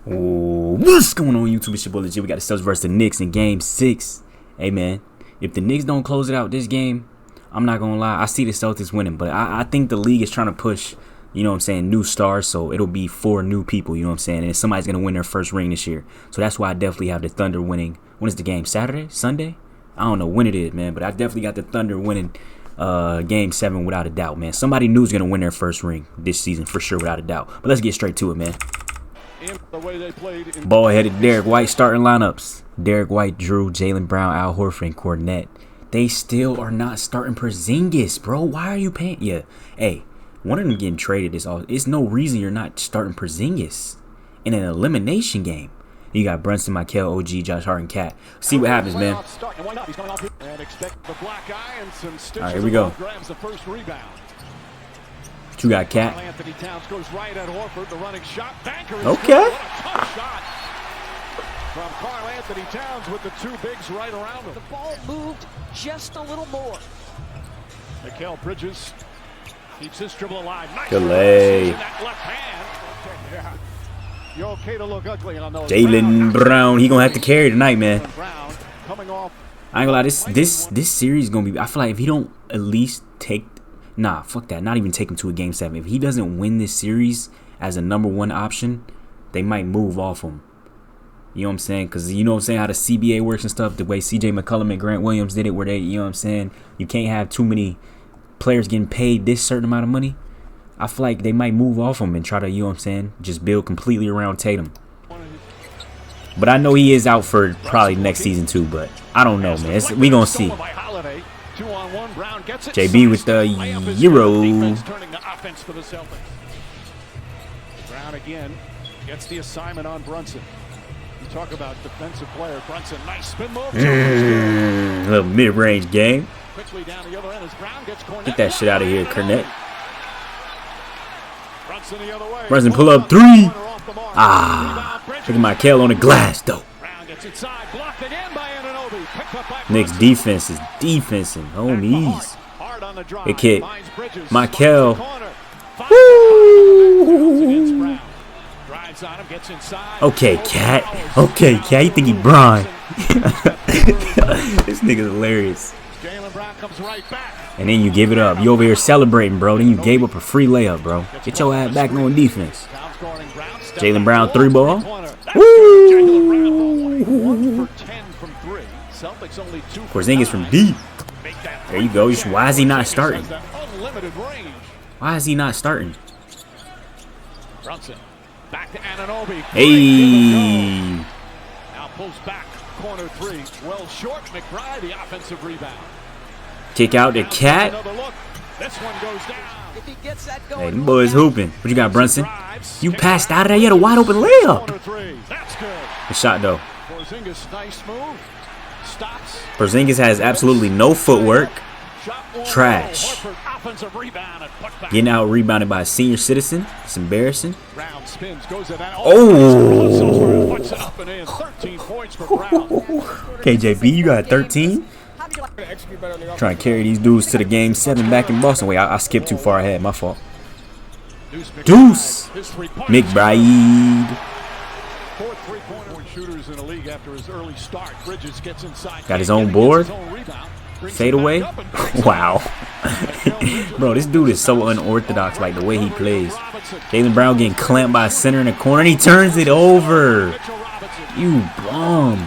What's going on YouTube? It's your boy Lvgit. We got the Celtics versus the Knicks in game 6. Hey man, if the Knicks don't close it out this game, I'm not gonna lie, I see the Celtics winning, but I think the league is trying to push, you know what I'm saying, new stars, so it'll be 4 new people, you know what I'm saying, and somebody's gonna win their first ring this year. So that's why I definitely have the Thunder winning. When is the game? Saturday? Sunday? I don't know when it is, man, but I definitely got the Thunder winning game 7 without a doubt, man. Somebody new is gonna win their first ring this season for sure, without a doubt. But let's get straight to it, man. Ball-headed Derek White starting lineups. Derek White, Drew, Jaylen Brown, Al Horford, and Cornette. They still are not starting Porzingis, bro. Why are you paying? Yeah, hey, one of them getting traded is all. It's no reason you're not starting Porzingis in an elimination game. You got Brunson, Michael, OG, Josh Hart, and Cat. See what happens, man. All right, here we go. You got Cat. Okay. From Karl Anthony Towns with the 2 bigs right around him. The ball moved just a little more. Mikal Bridges keeps his dribble alive. Nice delay. That left hand. Yeah. You're okay to look ugly on those. Jaylen Brown, he gonna have to carry tonight, man. I ain't gonna lie, this series is gonna be. I feel like if he don't at least take. Nah, fuck that. Not even take him to a game 7. If he doesn't win this series as a #1 option, they might move off him. You know what I'm saying? Because you know what I'm saying, how the CBA works and stuff, the way CJ McCollum and Grant Williams did it, where they, you know what I'm saying, you can't have too many players getting paid this certain amount of money. I feel like they might move off him and try to, you know what I'm saying, just build completely around Tatum. But I know he is out for probably next season too, but I don't know, man. We gonna see. JB with the Euro. Brown again gets the assignment on Brunson. You talk about defensive player. Brunson, nice spin move. Little mid-range game. Quickly down the other end as Brown gets Cornette. Get that shit out of here, Cornette. Brunson the other way. Brunson pull up 3. Ah, look at Michael on the glass though. Brown gets inside, blocked again by Anunoby. Picked up by Knicks defense is defensing, homies. Good kick. Michael. Woo! Okay, Cat. Okay, Cat. You think he Brian? This nigga's hilarious. And then you give it up. You over here celebrating, bro. Then you gave up a free layup, bro. Get your ass back on defense. Jaylen Brown 3 ball. Woo! Porzingis from deep. There you go. Why is he not starting? Why is he not starting? Hey. Now pulls back, corner 3. Well short. McBride, the offensive rebound. Kick out the Cat. This one goes down. If he gets that going, hey, them boys hooping. What you got, Brunson? You passed out of there. You had a wide open layup. That's good. Good shot though. Porzingis, nice move. Stops. Porzingis has absolutely no footwork. Trash. Getting out rebounded by a senior citizen. It's embarrassing. Oh. KJB, you got 13? Trying to carry these dudes to the game 7 back in Boston. Wait, I skipped too far ahead. My fault. Deuce. McBride. Got his own board. Fade away. Wow. Bro, this dude is so unorthodox, like the way he plays. Jaylen Brown getting clamped by a center in the corner, and he turns it over. You bum.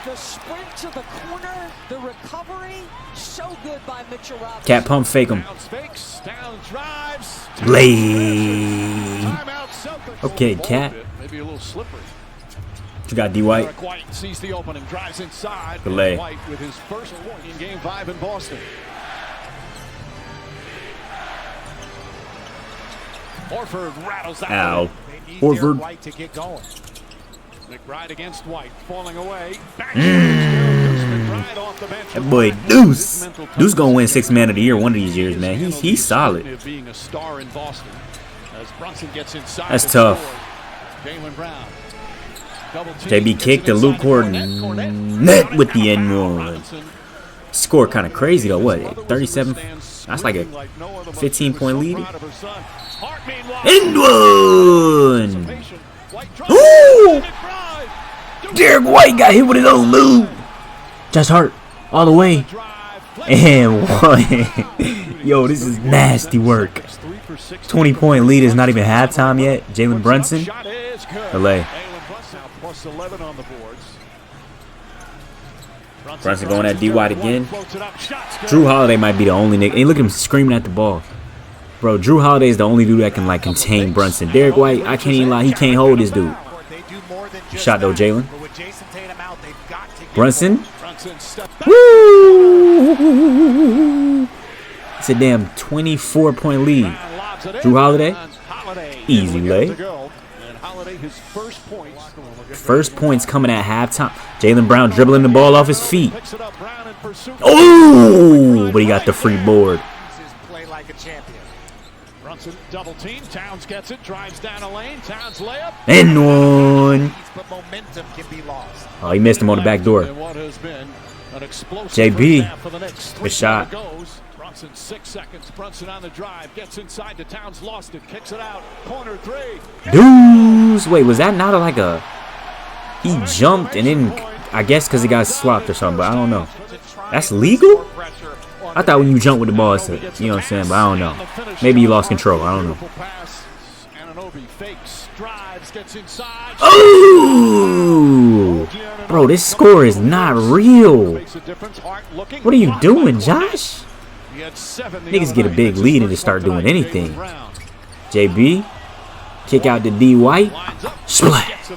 The sprint to the corner, the recovery, so good by Mitchell Robinson. Cat pump fake him. Blade. Okay, Cat. Maybe a little slippery. You got D. White. Sees the opening, drives inside. Delay. White with his first point in game 5 in Boston. Horford rattles that. Ow. Horford. White to get going. McBride against White, falling away. That boy Deuce. Deuce gonna win 6th Man of the Year one of these years, man. He's solid. Being a star in Boston. As Brunson gets inside. That's tough. Jaylen Brown. JB kicked the Luke Cornette with the N1. Score kind of crazy though. What? 37. That's like a 15-point lead. And one. Ooh! Derek White got hit with his own move. Josh Hart all the way. And one. Yo, this is nasty work. 20-point lead is not even halftime yet. Jalen Brunson. LA. Brunson going at D White again. Drew Holiday might be the only nigga. Hey, look at him screaming at the ball. Bro, Drew Holiday is the only dude that can like contain Brunson. Derek White, I can't even lie, he can't hold this dude. Shot though, Jalen. Brunson. Woo! It's a damn 24-point lead. Drew Holiday. Easy lay. First points coming at halftime. Jalen Brown dribbling the ball off his feet. Oh, but he got the free board. Brunson double team. Towns gets it, drives down a lane. Towns layup. And one. Oh, he missed him on the back door. JB. Good shot. Brunson 6 seconds. Brunson on the drive. Gets inside to Towns. Lost it. Kicks it out. Corner three. Deuce. Wait, was that not like a... He jumped and then... I guess because he got swapped or something, but I don't know. That's legal? I thought when you jump with the ball, it's a, you know what I'm saying, but I don't know. Maybe you lost control. I don't know. Oh! Bro, this score is not real. What are you doing, Josh? Niggas get a big lead and just start doing anything. JB. Kick out to D White. Splash.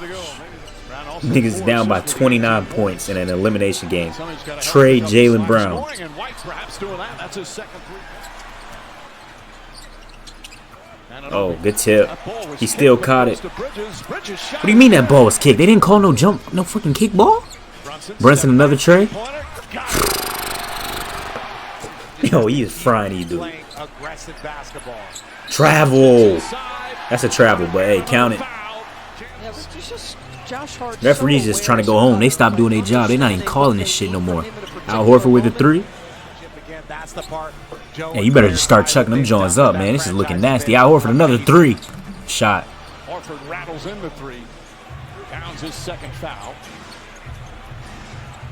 Niggas down by 29 points in an elimination game. Trade Jalen Brown. Oh, good tip. He still caught it. What do you mean that ball was kicked? They didn't call no jump, no fucking kick ball? Brunson another tray? Yo, he is frying you, dude. Travel. That's a travel, but hey, count it. Referees just trying to go home. They stopped doing their job. They're not even calling this shit no more. Al Horford with the three. Hey, you better just start chucking them joints up, man. This is looking nasty. Al Horford another three. Shot. Horford rattles in the three. Towns his second foul.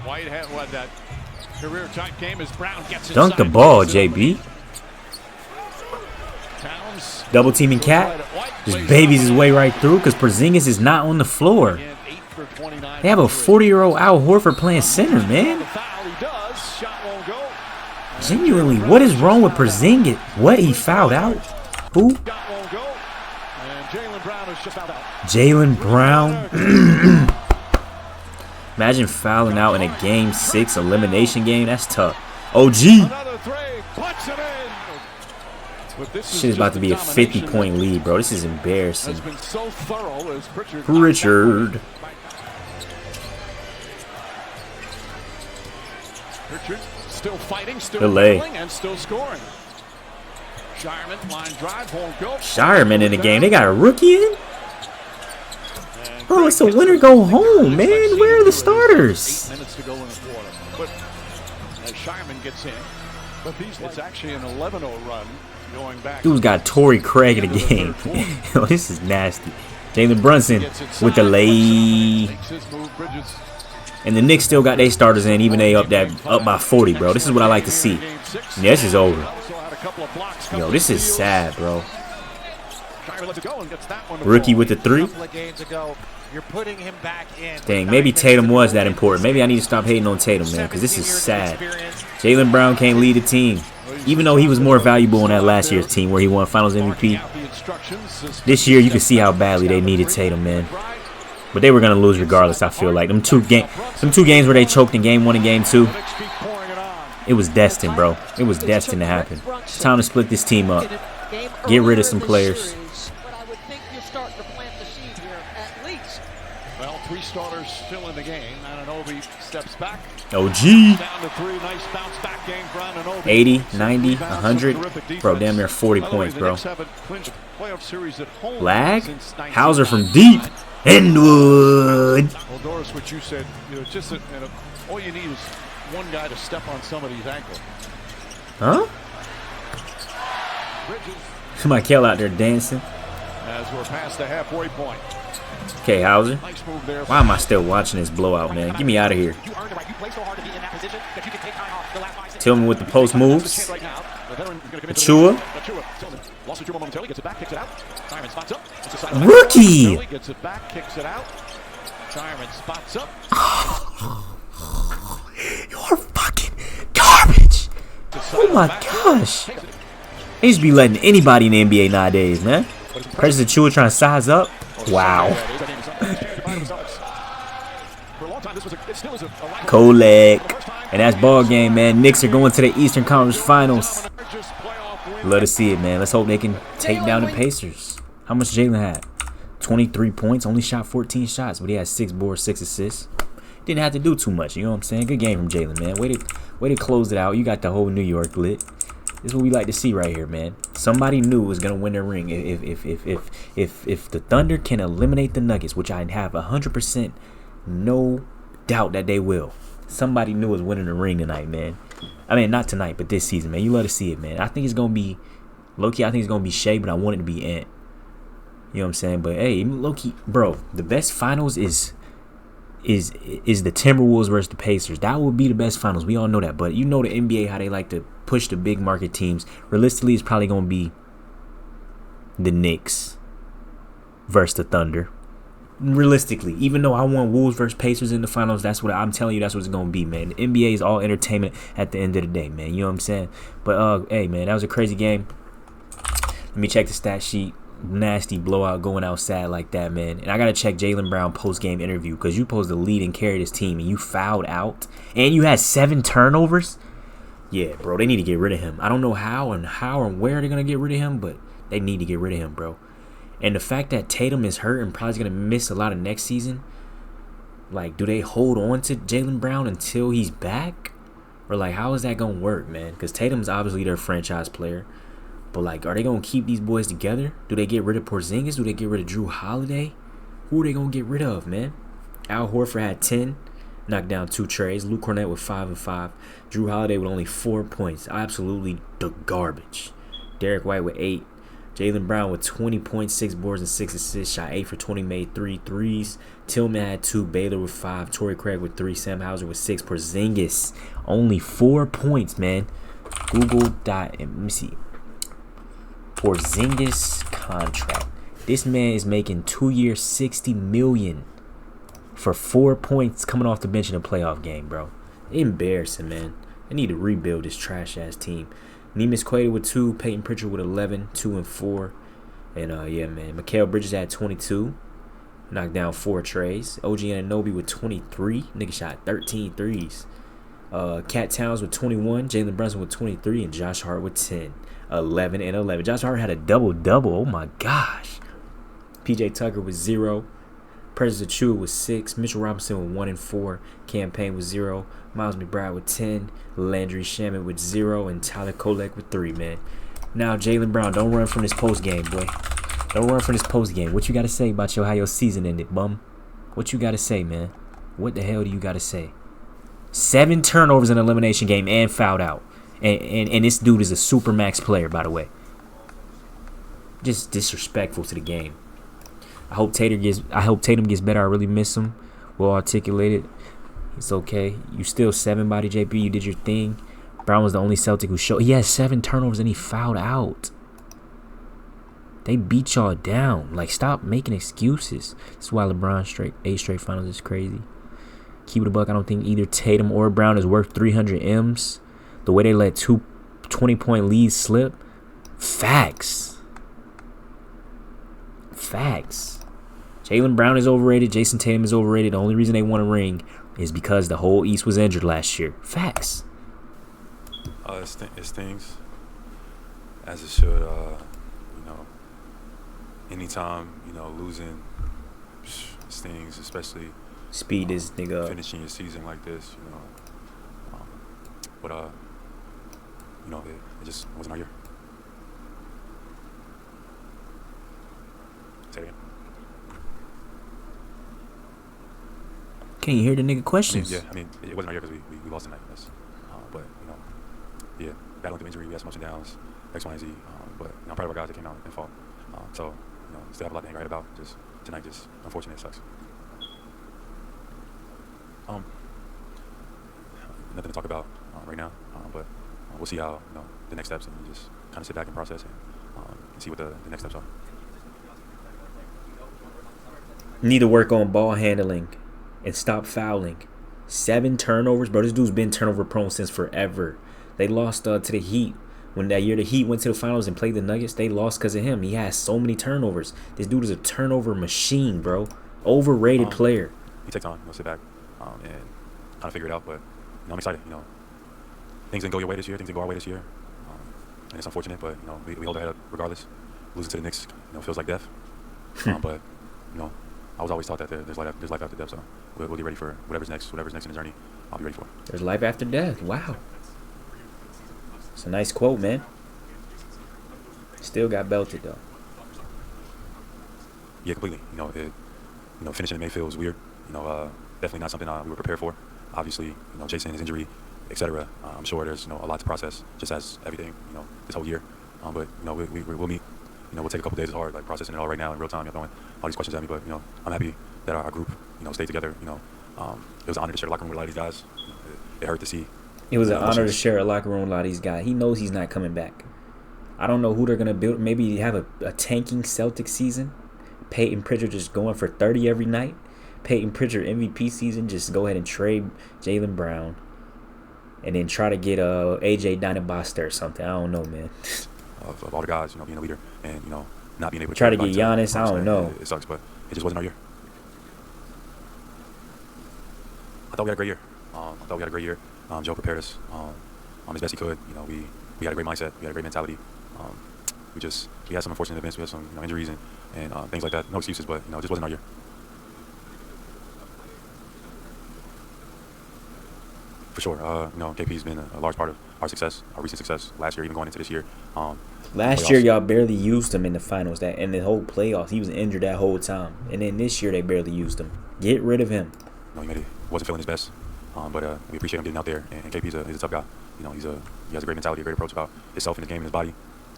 White had what that career type game as Brown gets dunk the ball, JB. Double teaming Cat. Just babies his way right through because Porzingis is not on the floor. They have a 40-year-old Al Horford playing center, man. Genuinely, what is wrong with Porzingis? What, he fouled out? Who? Jalen Brown. Imagine fouling out in a Game 6 elimination game. That's tough. OG. Shit is about to be a 50-point lead, bro. This is embarrassing. Richard. Still fighting, still dribbling, and still scoring. Shireman, line drive, won't go. Shireman in the game. They got a rookie in? Bro, it's a winner go home, man. Where are the starters? 8 minutes to go in the quarter. But as Shireman gets in, it's actually an 11-0 run going back. Dude's got Torrey Craig in the game. Yo, this is nasty. Jalen Brunson with the lay. And the Knicks still got their starters in, even they up by 40, bro. This is what I like to see. Yeah, this is over. Yo, this is sad, bro. Rookie with the three. Dang, maybe Tatum was that important. Maybe I need to stop hating on Tatum, man, because this is sad. Jalen Brown can't lead the team, even though he was more valuable on that last year's team where he won Finals MVP. This year, you can see how badly they needed Tatum, man. But they were gonna lose regardless. I feel like them two games where they choked in Game 1 and Game 2. It was destined, bro. It was destined to happen. Time to split this team up. Get rid of some players. Well, 3 starters still in the game. Anunoby steps back. OG. Down to 3. Nice bounce back game for Anunoby. 80, 90, 100. Bro, damn near 40 points, bro. Lag? Hauser from deep. Endwood. Well, Doris, what you said, just all you need is one guy to step on somebody's ankle. Huh? Michael out there dancing. As we're past the halfway point. Okay, Hauser. Nice move there. Why am I still watching this blowout, man? Get me out of here. Tell me what the post moves. Achua. Rookie. Gets it back, kicks it out. Tyron spots up. You're fucking garbage. Oh my gosh. They used to be letting anybody in the NBA nowadays, man. Precious Achua trying to size up. Wow. Kolek. And that's ball game, man. Knicks are going to the Eastern Conference Finals. Love to see it, man. Let's hope they can take down the Pacers. How much Jalen had? 23 points. Only shot 14 shots, but he had 6 boards, 6 assists. Didn't have to do too much. You know what I'm saying? Good game from Jalen, man. Way to close it out. You got the whole New York lit. This is what we like to see right here, man. Somebody new was gonna win the ring. If the Thunder can eliminate the Nuggets, which I have 100% no doubt that they will. Somebody new is winning the ring tonight, man. I mean, not tonight, but this season, man. You love to see it, man. I think it's gonna be low-key. I think it's gonna be Shea, but I want it to be Ant. You know what I'm saying? But hey, low-key, bro, the best finals is the Timberwolves versus the Pacers. That would be the best finals. We all know that. But you know the NBA, how they like to push the big market teams. Realistically, it's probably going to be the Knicks versus the Thunder. Realistically, even though I want Wolves versus Pacers in the finals, that's what I'm telling you. That's what it's going to be, man. The NBA is all entertainment at the end of the day, man. You know what I'm saying? But, hey, man, that was a crazy game. Let me check the stat sheet. Nasty blowout going outside like that, man. And I gotta check Jaylen Brown post-game interview, because you supposed to lead and carry this team and you fouled out and you had 7 turnovers. Yeah, bro, they need to get rid of him. I don't know how and where they're gonna get rid of him, but they need to get rid of him, bro. And the fact that Tatum is hurt and probably gonna miss a lot of next season, like, do they hold on to Jaylen Brown until he's back? Or like, how is that gonna work, man? Because Tatum's obviously their franchise player. But, like, are they going to keep these boys together? Do they get rid of Porzingis? Do they get rid of Drew Holiday? Who are they going to get rid of, man? Al Horford had 10, knocked down 2 trays. Luke Cornett with 5 and 5. Drew Holiday with only 4 points. Absolutely the garbage. Derek White with 8. Jaylen Brown with 20 points, 6 boards, and 6 assists. Shot 8 for 20, made 3 threes. Tillman had 2. Baylor with 5. Torrey Craig with 3. Sam Hauser with 6. Porzingis, only 4 points, man. Let me see. Porzingis contract. This man is making 2 years, $60 million for 4 points coming off the bench in a playoff game, bro. Embarrassing, man. They need to rebuild this trash ass team. Neemias Quaid with 2, Peyton Pritchard with 11, 2 and 4, and yeah, man. Mikal Bridges had 22, knocked down 4 trays. OG Anunoby with 23, nigga shot 13 threes. Cat Towns with 21, Jalen Brunson with 23, and Josh Hart with 10. 11 and 11. Josh Hart had a double-double. Oh, my gosh. P.J. Tucker with 0. Precious Achua with 6. Mitchell Robinson with 1 and 4. Cam Payne with 0. Miles McBride with 10. Landry Shaman with 0. And Tyler Kolek with 3, man. Now, Jaylen Brown, don't run from this post-game, boy. Don't run from this post-game. What you got to say about how your season ended, bum? What you got to say, man? What the hell do you got to say? 7 turnovers in an elimination game and fouled out. And this dude is a super max player, by the way. Just disrespectful to the game. I hope Tatum gets better. I really miss him. Well articulated. It's okay. You still 7 body, JP. You did your thing. Brown was the only Celtic who showed. He had 7 turnovers and he fouled out. They beat y'all down. Like, stop making excuses. That's why LeBron 8 straight finals is crazy. Keep it a buck. I don't think either Tatum or Brown is worth 300 M's. The way they let 2 20-point leads slip. Facts. Jaylen Brown is overrated. Jason Tatum is overrated. The only reason they won a ring is because the whole East was injured last year. Facts. It stings, as it should. Anytime, losing stings, especially speed this nigga up. Finishing your season like this, but it just wasn't our year. Say it again. Can you hear the nigga questions? It wasn't our year because we lost tonight. But battling through injury, we had some ups and downs, X, Y, and Z. But I'm proud of our guys that came out and fought. So still have a lot to hang right about. Just tonight, just unfortunate, it sucks. Nothing to talk about right now, but we'll see how the next steps, and just kind of sit back and process and see what the next steps are. Need to work on ball handling and stop fouling. 7 turnovers, bro. This dude's been turnover prone since forever. They lost to the Heat. When that year the Heat went to the finals and played the Nuggets, they lost because of him. He has so many turnovers. This dude is a turnover machine, bro. Overrated player. He takes on, sit back and kind of figure it out. But I'm excited. Things didn't go your way this year. Things didn't go our way this year, and it's unfortunate. But we hold our head up regardless. Losing to the Knicks, feels like death. But I was always taught that there's life after death. So we'll get ready for whatever's next in the journey. I'll be ready for. There's life after death. Wow. It's a nice quote, man. Still got belted though. Yeah, completely. Finishing in Mayfield was weird. Definitely not something we were prepared for. Obviously, Jason, his injury, etc. I'm sure there's a lot to process, just as everything, this whole year. But we'll meet. We'll take a couple days. It's hard, like processing it all right now in real time. You're throwing all these questions at me, but I'm happy that our group, stayed together. It was an honor to share the locker room with a lot of these guys. It hurt to see. It was an honor to share a locker room with a lot of these guys. He knows he's not coming back. I don't know who they're gonna build. Maybe have a tanking Celtics season. Peyton Pritchard just going for 30 every night. Peyton Pritchard MVP season. Just go ahead and trade Jaylen Brown, and then try to get AJ Dynabosta or something. I don't know, man. Of all the guys, being a leader and not being able to try to get Giannis. I don't know. It sucks, but it just wasn't our year. I thought we had a great year. Joe prepared us as best he could. We had a great mindset. We had a great mentality. We had some unfortunate events. We had some injuries and things like that. No excuses, but it just wasn't our year. For sure. KP's been a large part of our success, our recent success. Last year, even going into this year. Last year, y'all barely used him in the finals. And the whole playoffs, he was injured that whole time. And then this year, they barely used him. Get rid of him. He wasn't feeling his best. But we appreciate him getting out there. And KP's he's a tough guy. He has a great mentality, a great approach about himself and the game and his body.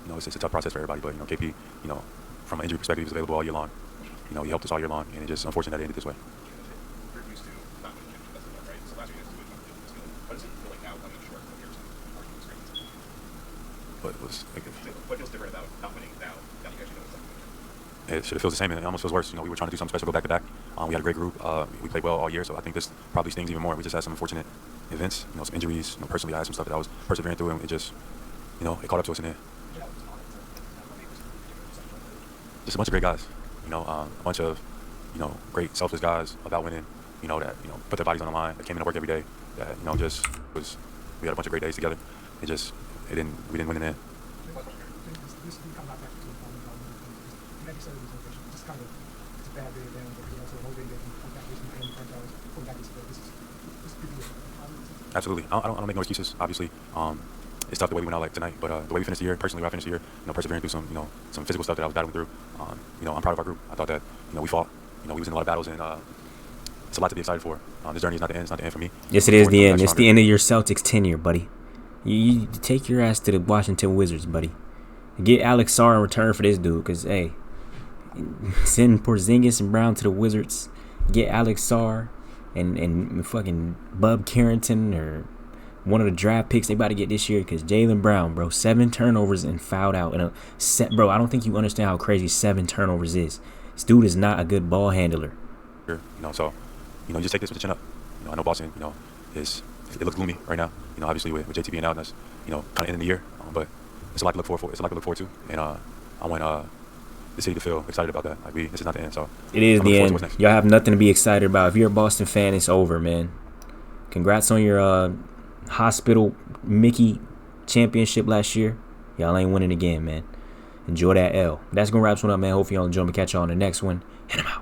It's a tough process for everybody. But KP, from an injury perspective, he was available all year long. He helped us all year long, and it's just unfortunate that it ended this way. But what feels different about not winning now? That you guys know it should have feels the same. It almost feels worse. We were trying to do something special, go back to back. We had a great group. We played well all year, so I think this probably stings even more. We just had some unfortunate events, some injuries. Personally, I had some stuff that I was persevering through, and it just, it caught up to us in there. Just a bunch of great guys. A bunch of, great selfless guys about winning. That put their bodies on the line. That came into work every day. That just was. We had a bunch of great days together. We didn't win in the end. Absolutely. I don't make no excuses. Obviously, it's tough the way we went out like tonight, but the way we finished the year, personally, I finished the year, persevering through some physical stuff that I was battling through. I'm proud of our group. I thought that we fought. We was in a lot of battles, and it's a lot to be excited for. This journey is not the end. It's not the end for me. Yes, it is the end. It's the end of your Celtics tenure, buddy. You take your ass to the Washington Wizards, buddy. Get Alex Sarr in return for this dude, because, hey, send Porzingis and Brown to the Wizards. Get Alex Sarr and fucking Bub Carrington or one of the draft picks they about to get this year, because Jaylen Brown, bro, 7 turnovers and fouled out. Bro, I don't think you understand how crazy 7 turnovers is. This dude is not a good ball handler. So, you just take this with the chin up. I know Boston, it looks gloomy right now. Obviously with JT being out, and that's kind of ending the year. But it's a lot to look forward for. It's a lot to look forward to, and I want the city to feel excited about that. Like this is not the end. So it is the end. Y'all have nothing to be excited about. If you're a Boston fan, it's over, man. Congrats on your hospital Mickey championship last year. Y'all ain't winning again, man. Enjoy that L. That's gonna wrap this one up, man. Hopefully y'all enjoy me. Catch y'all on the next one. Hit 'em out.